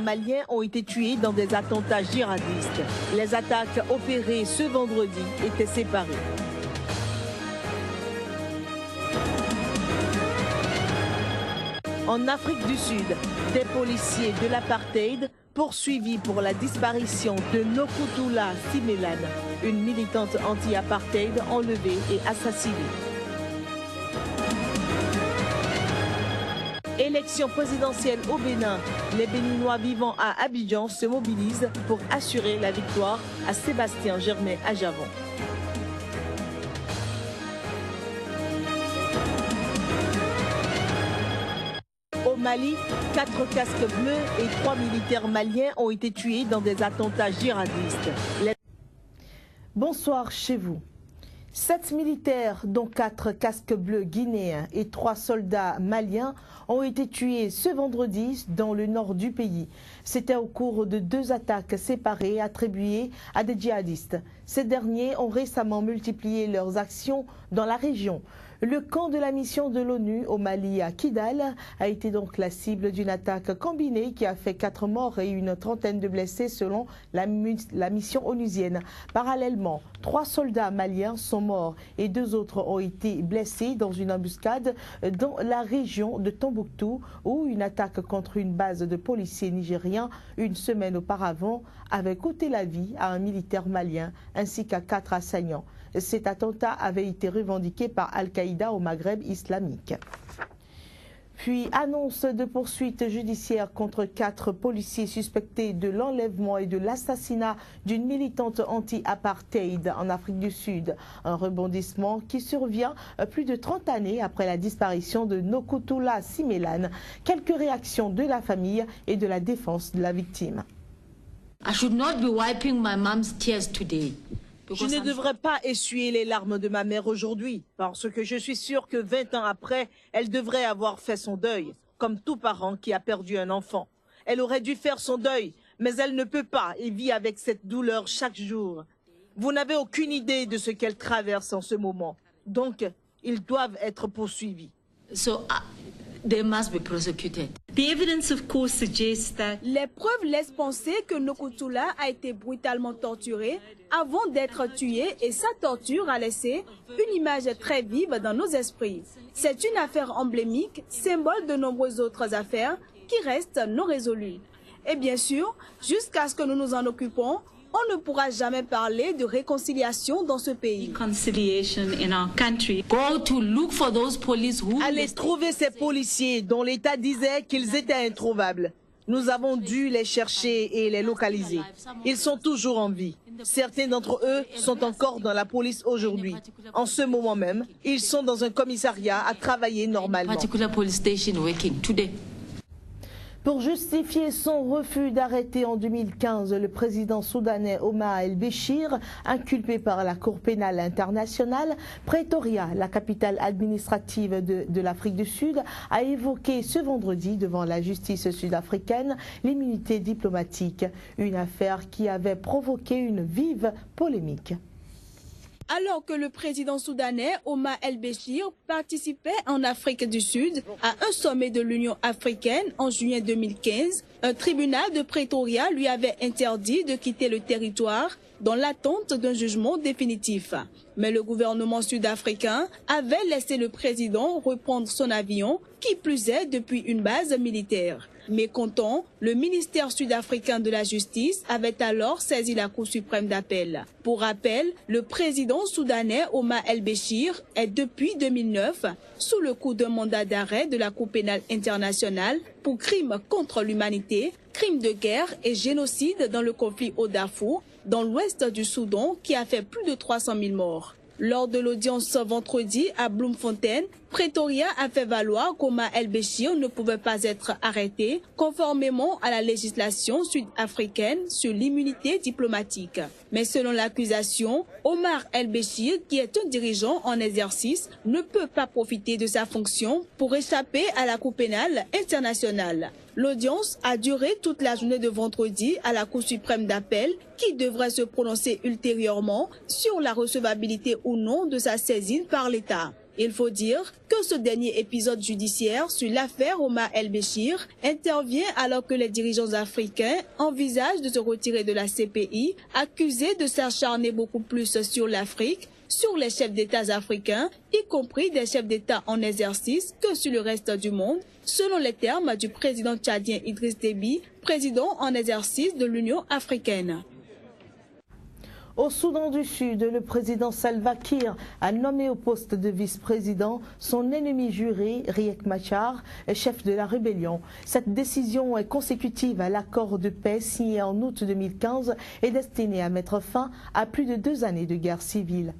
Maliens ont été tués dans des attentats djihadistes. Les attaques opérées ce vendredi étaient séparées. En Afrique du Sud, des policiers de l'apartheid poursuivis pour la disparition de Nokutula Simelane, une militante anti-apartheid enlevée et assassinée. Élection présidentielle au Bénin, les Béninois vivant à Abidjan se mobilisent pour assurer la victoire à Sébastien Germain à Javon. Au Mali, 4 casques bleus et 3 militaires maliens ont été tués dans des attentats djihadistes. Bonsoir chez vous. 7 militaires, dont 4 casques bleus guinéens et 3 soldats maliens, ont été tués ce vendredi dans le nord du pays. C'était au cours de 2 attaques séparées attribuées à des djihadistes. Ces derniers ont récemment multiplié leurs actions dans la région. Le camp de la mission de l'ONU au Mali à Kidal a été donc la cible d'une attaque combinée qui a fait 4 morts et une trentaine de blessés selon la mission onusienne. Parallèlement, 3 soldats maliens sont morts et 2 autres ont été blessés dans une embuscade dans la région de Tombouctou où une attaque contre une base de policiers nigériens une semaine auparavant avait coûté la vie à un militaire malien ainsi qu'à 4 assaillants. Cet attentat avait été revendiqué par Al-Qaïda au Maghreb islamique. Puis, annonce de poursuites judiciaires contre 4 policiers suspectés de l'enlèvement et de l'assassinat d'une militante anti-apartheid en Afrique du Sud. Un rebondissement qui survient plus de 30 années après la disparition de Nokutula Simelane. Quelques réactions de la famille et de la défense de la victime. I should not be wiping my mom's tears today. Je ne devrais pas essuyer les larmes de ma mère aujourd'hui, parce que je suis sûre que 20 ans après, elle devrait avoir fait son deuil, comme tout parent qui a perdu un enfant. Elle aurait dû faire son deuil, mais elle ne peut pas et vit avec cette douleur chaque jour. Vous n'avez aucune idée de ce qu'elle traverse en ce moment. Donc, ils doivent être poursuivis. They must be prosecuted. The evidence, of course, suggests that les preuves laissent penser que Nokutula a été brutalement torturé avant d'être tué et sa torture a laissé une image très vive dans nos esprits. C'est une affaire emblémique, symbole de nombreuses autres affaires qui restent non résolues. Et bien sûr, jusqu'à ce que nous nous en occupons, on ne pourra jamais parler de réconciliation dans ce pays. Allez trouver ces policiers dont l'État disait qu'ils étaient introuvables. Nous avons dû les chercher et les localiser. Ils sont toujours en vie. Certains d'entre eux sont encore dans la police aujourd'hui. En ce moment même, ils sont dans un commissariat à travailler normalement. Pour justifier son refus d'arrêter en 2015 le président soudanais Omar el-Béchir, inculpé par la Cour pénale internationale, Pretoria, la capitale administrative de l'Afrique du Sud, a évoqué ce vendredi devant la justice sud-africaine l'immunité diplomatique, une affaire qui avait provoqué une vive polémique. Alors que le président soudanais Omar el-Béchir participait en Afrique du Sud à un sommet de l'Union africaine en juin 2015, un tribunal de Pretoria lui avait interdit de quitter le territoire dans l'attente d'un jugement définitif. Mais le gouvernement sud-africain avait laissé le président reprendre son avion, qui plus est depuis une base militaire. Mécontent, le ministère sud-africain de la Justice avait alors saisi la Cour suprême d'appel. Pour rappel, le président soudanais Omar el-Béchir est depuis 2009 sous le coup d'un mandat d'arrêt de la Cour pénale internationale pour crimes contre l'humanité, crimes de guerre et génocide dans le conflit au Darfour, dans l'ouest du Soudan, qui a fait plus de 300 000 morts. Lors de l'audience ce vendredi à Bloemfontein, Pretoria a fait valoir qu'Omar el-Béchir ne pouvait pas être arrêté conformément à la législation sud-africaine sur l'immunité diplomatique. Mais selon l'accusation, Omar el-Béchir, qui est un dirigeant en exercice, ne peut pas profiter de sa fonction pour échapper à la Cour pénale internationale. L'audience a duré toute la journée de vendredi à la Cour suprême d'appel qui devrait se prononcer ultérieurement sur la recevabilité ou non de sa saisine par l'État. Il faut dire que ce dernier épisode judiciaire sur l'affaire Omar El-Béchir intervient alors que les dirigeants africains envisagent de se retirer de la CPI, accusés de s'acharner beaucoup plus sur l'Afrique, sur les chefs d'État africains, y compris des chefs d'État en exercice, que sur le reste du monde, selon les termes du président tchadien Idriss Déby, président en exercice de l'Union africaine. Au Soudan du Sud, le président Salva Kiir a nommé au poste de vice-président son ennemi juré, Riek Machar, chef de la rébellion. Cette décision est consécutive à l'accord de paix signé en août 2015 et destiné à mettre fin à plus de 2 années de guerre civile.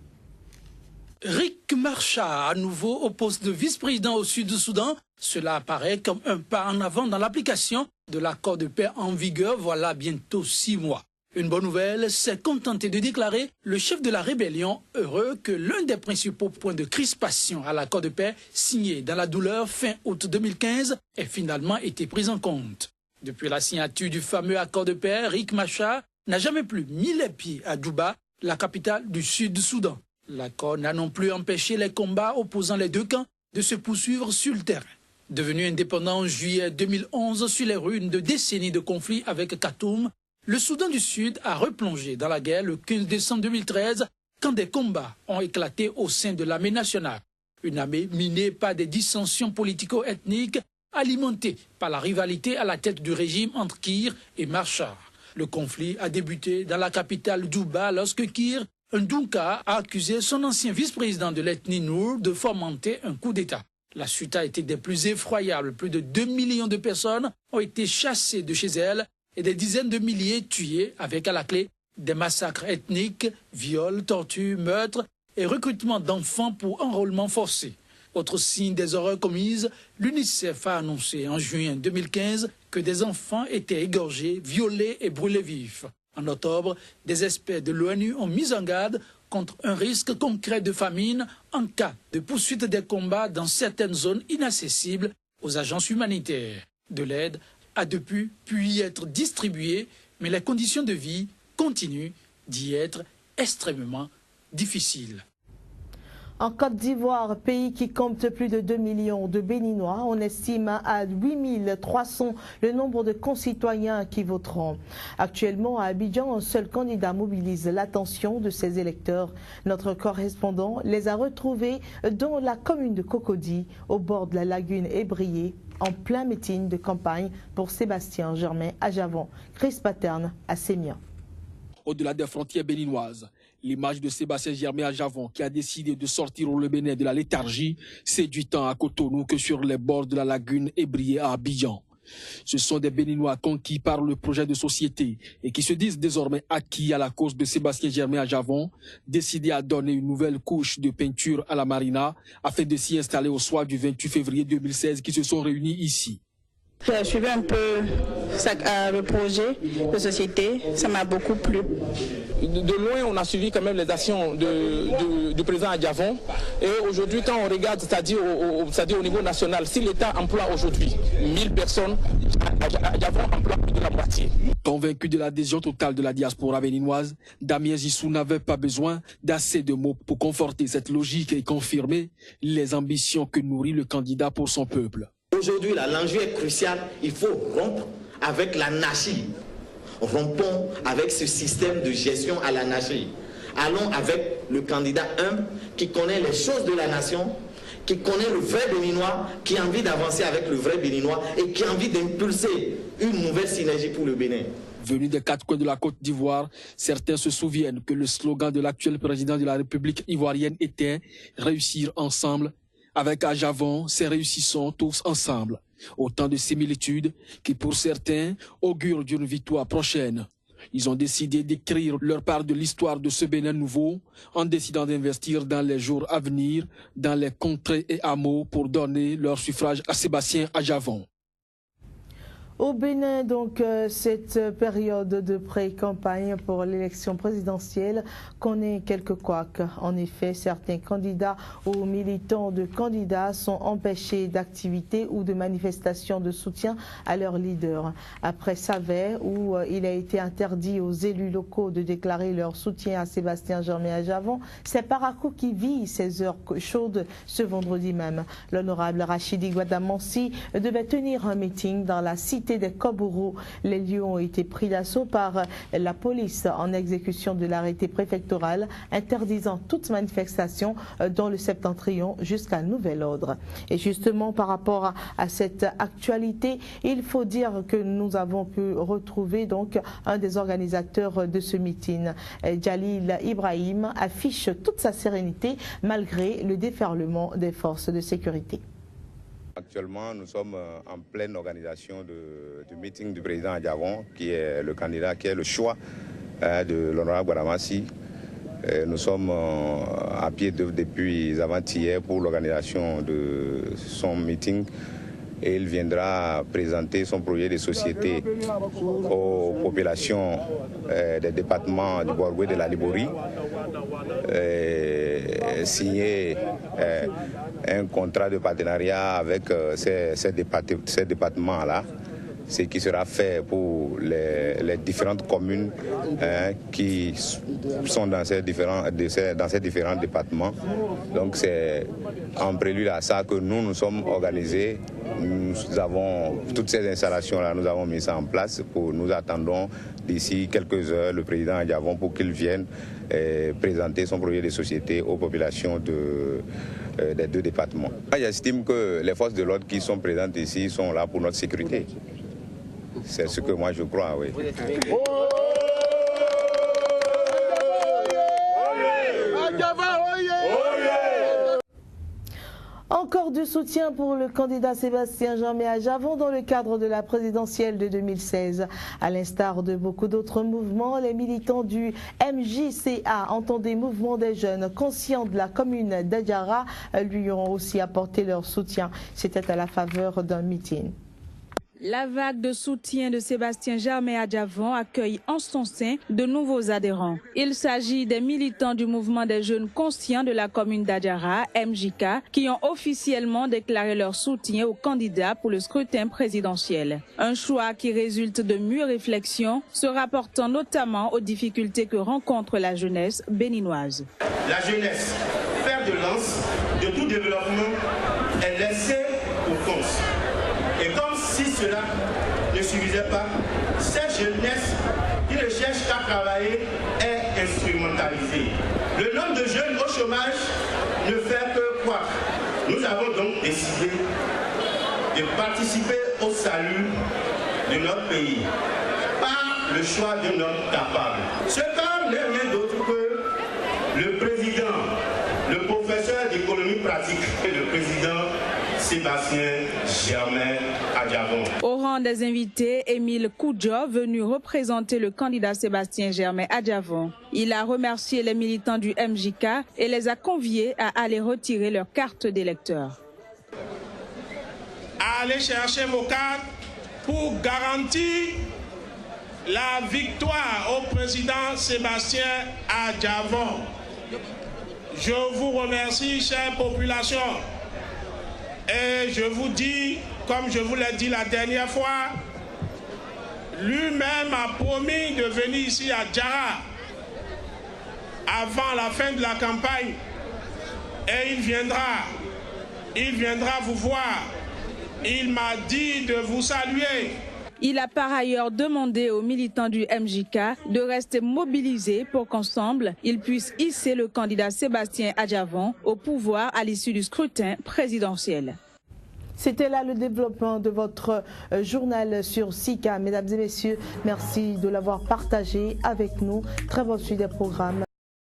Riek Machar, à nouveau au poste de vice-président au sud du Soudan, cela apparaît comme un pas en avant dans l'application de l'accord de paix en vigueur voilà bientôt 6 mois. Une bonne nouvelle, s'est contenté de déclarer le chef de la rébellion heureux que l'un des principaux points de crispation à l'accord de paix signé dans la douleur fin août 2015 ait finalement été pris en compte. Depuis la signature du fameux accord de paix, Riek Machar n'a jamais plus mis les pieds à Djouba, la capitale du sud du Soudan. L'accord n'a non plus empêché les combats opposant les deux camps de se poursuivre sur le terrain. Devenu indépendant en juillet 2011 sur les ruines de décennies de conflits avec Khartoum, le Soudan du Sud a replongé dans la guerre le 15 décembre 2013 quand des combats ont éclaté au sein de l'armée nationale. Une armée minée par des dissensions politico-ethniques alimentées par la rivalité à la tête du régime entre Kiir et Machar. Le conflit a débuté dans la capitale Djouba lorsque Kiir, un Dunka, a accusé son ancien vice-président de l'ethnie Nour de fomenter un coup d'État. La suite a été des plus effroyables. Plus de 2 millions de personnes ont été chassées de chez elles et des dizaines de milliers tués avec à la clé des massacres ethniques, viols, tortures, meurtres et recrutement d'enfants pour enrôlement forcé. Autre signe des horreurs commises, l'UNICEF a annoncé en juin 2015 que des enfants étaient égorgés, violés et brûlés vifs. En octobre, des experts de l'ONU ont mis en garde contre un risque concret de famine en cas de poursuite des combats dans certaines zones inaccessibles aux agences humanitaires. De l'aide a depuis pu y être distribuée, mais les conditions de vie continuent d'y être extrêmement difficiles. En Côte d'Ivoire, pays qui compte plus de 2 millions de Béninois, on estime à 8300 le nombre de concitoyens qui voteront. Actuellement, à Abidjan, un seul candidat mobilise l'attention de ses électeurs. Notre correspondant les a retrouvés dans la commune de Cocody, au bord de la lagune Ébrié, en plein meeting de campagne pour Sébastien Germain à Javon, Chris Paterne à Sémia. Au-delà des frontières béninoises, l'image de Sébastien Germain à Javon, qui a décidé de sortir le Bénin de la léthargie, séduit tant à Cotonou que sur les bords de la lagune Ébrié à Abidjan. Ce sont des Béninois conquis par le projet de société et qui se disent désormais acquis à la cause de Sébastien Germain à Javon, décidés à donner une nouvelle couche de peinture à la marina afin de s'y installer au soir du 28 février 2016 qui se sont réunis ici. J'ai suivi un peu le projet de société, ça m'a beaucoup plu. De loin, on a suivi quand même les actions du président à Javon. Et aujourd'hui, quand on regarde, c'est-à-dire au niveau national, si l'État emploie aujourd'hui 1000 personnes, à Javon emploie plus de la moitié. Convaincu de l'adhésion totale de la diaspora béninoise, Damien Zissou n'avait pas besoin d'assez de mots pour conforter cette logique et confirmer les ambitions que nourrit le candidat pour son peuple. Aujourd'hui, l'enjeu est crucial. Il faut rompre avec l'anarchie. Rompons avec ce système de gestion à l'anarchie. Allons avec le candidat humble qui connaît les choses de la nation, qui connaît le vrai Béninois, qui a envie d'avancer avec le vrai Béninois et qui a envie d'impulser une nouvelle synergie pour le Bénin. Venus des 4 coins de la Côte d'Ivoire, certains se souviennent que le slogan de l'actuel président de la République ivoirienne était « Réussir ensemble ». Avec à Javon, c'est réussissons tous ensemble. Autant de similitudes qui, pour certains, augurent d'une victoire prochaine. Ils ont décidé d'écrire leur part de l'histoire de ce Bénin nouveau en décidant d'investir dans les jours à venir, dans les contrées et hameaux pour donner leur suffrage à Sébastien à Javon. Au Bénin, donc, cette période de pré-campagne pour l'élection présidentielle connaît quelques couacs. En effet, certains candidats ou militants de candidats sont empêchés d'activités ou de manifestations de soutien à leur leader. Après Savet, où il a été interdit aux élus locaux de déclarer leur soutien à Sébastien Germain Adjavon, c'est Parakou qui vit ces heures chaudes ce vendredi même. L'honorable Rachidi Guadamansi devait tenir un meeting dans la cité des Kobourou. Les lieux ont été pris d'assaut par la police en exécution de l'arrêté préfectoral interdisant toute manifestation dans le septentrion jusqu'à nouvel ordre. Et justement, par rapport à cette actualité, il faut dire que nous avons pu retrouver donc un des organisateurs de ce meeting. Jalil Ibrahim affiche toute sa sérénité malgré le déferlement des forces de sécurité. Actuellement, nous sommes en pleine organisation du meeting du président Adjavon, qui est le candidat, qui est le choix de l'honorable Guadamansi. Nous sommes à pied depuis avant-hier pour l'organisation de son meeting. Et il viendra présenter son projet de société aux populations des départements du Borgoué de la Liborie, signer un contrat de partenariat avec ces départements-là, ce qui sera fait pour les différentes communes qui sont dans ces différents départements. Donc c'est en prélude à ça que nous sommes organisés. Nous avons toutes ces installations-là, nous avons mis ça en place. Nous attendons d'ici quelques heures le président Adjavon pour qu'il vienne présenter son projet de société aux populations des deux départements. J'estime que les forces de l'ordre qui sont présentes ici sont là pour notre sécurité. C'est ce que moi je crois, oui. Encore du soutien pour le candidat Sébastien Germain Adjavon dans le cadre de la présidentielle de 2016. À l'instar de beaucoup d'autres mouvements, les militants du MJCA, entendez Mouvement des Jeunes, conscients de la commune d'Adjara, lui ont aussi apporté leur soutien. C'était à la faveur d'un meeting. La vague de soutien de Sébastien Germain Adjavon accueille en son sein de nouveaux adhérents. Il s'agit des militants du mouvement des jeunes conscients de la commune d'Adjara, MJK, qui ont officiellement déclaré leur soutien aux candidats pour le scrutin présidentiel. Un choix qui résulte de mûres réflexions, se rapportant notamment aux difficultés que rencontre la jeunesse béninoise. La jeunesse, fer de lance de tout développement, est laissée pour compte. Et comme si cela ne suffisait pas, cette jeunesse qui ne cherche qu'à travailler est instrumentalisée. Le nombre de jeunes au chômage ne fait que croître. Nous avons donc décidé de participer au salut de notre pays par le choix d'un homme capable. Ce homme n'est rien d'autre que le président, le professeur d'économie pratique et le président Sébastien Germain Adjavon. Au rang des invités, Émile Koudjo, venu représenter le candidat Sébastien Germain Adjavon. Il a remercié les militants du MJK et les a conviés à aller retirer leur carte d'électeur. Aller chercher vos cartes pour garantir la victoire au président Sébastien Adjavon. Je vous remercie, chère population. Et je vous dis, comme je vous l'ai dit la dernière fois, lui-même a promis de venir ici à Adjara avant la fin de la campagne. Et il viendra vous voir. Il m'a dit de vous saluer. Il a par ailleurs demandé aux militants du MJK de rester mobilisés pour qu'ensemble, ils puissent hisser le candidat Sébastien Adjavon au pouvoir à l'issue du scrutin présidentiel. C'était là le développement de votre journal sur SICA. Mesdames et messieurs, merci de l'avoir partagé avec nous. Très bonne suite des programmes.